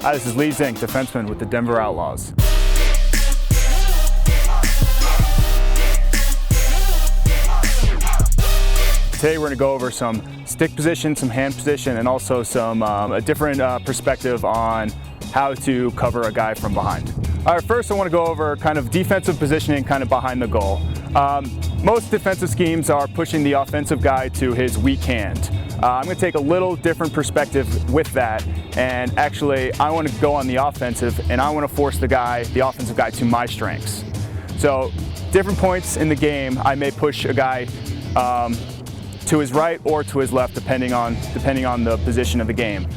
Hi, this is Lee Zink, defenseman with the Denver Outlaws. Today we're going to go over some stick position, some hand position, and also some a different perspective on how to cover a guy from behind. All right, first I want to go over kind of defensive positioning kind of behind the goal. Most defensive schemes are pushing the offensive guy to his weak hand. I'm going to take a little different perspective with that, and actually I want to go on the offensive and I want to force the offensive guy to my strengths. So different points in the game I may push a guy to his right or to his left depending on the position of the game.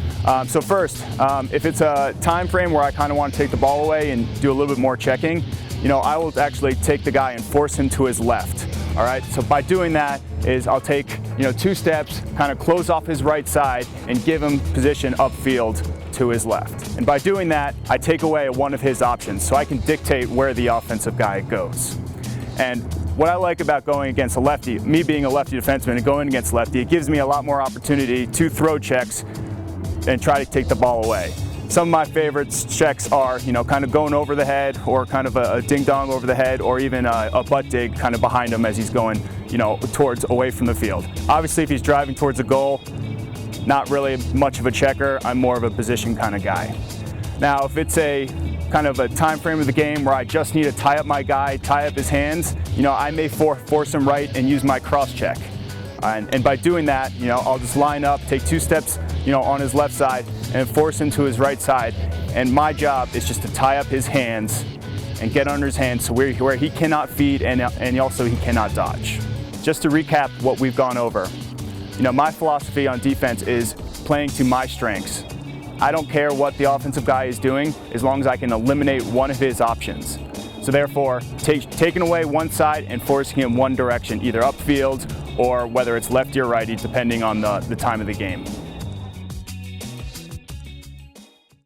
So first, if it's a time frame where I kind of want to take the ball away and do a little bit more checking, I will actually take the guy and force him to his left. All right, so by doing that is I'll take 2 steps, kind of close off his right side and give him position upfield to his left. And by doing that, I take away one of his options, so I can dictate where the offensive guy goes. And what I like about going against a lefty, me being a lefty defenseman and going against lefty, it gives me a lot more opportunity to throw checks and try to take the ball away. Some of my favorite checks are, kind of going over the head, or kind of a ding-dong over the head, or even a butt dig kind of behind him as he's going, towards away from the field. Obviously, if he's driving towards a goal, not really much of a checker. I'm more of a position kind of guy. Now, if it's a kind of a time frame of the game where I just need to tie up my guy, tie up his hands, I may force him right and use my cross check. And by doing that, I'll just line up, take 2 steps, on his left side and force him to his right side. And my job is just to tie up his hands and get under his hands so where he cannot feed and also he cannot dodge. Just to recap what we've gone over, my philosophy on defense is playing to my strengths. I don't care what the offensive guy is doing as long as I can eliminate one of his options. So therefore, taking away one side and forcing him one direction, either upfield or whether it's lefty or righty, depending on the time of the game.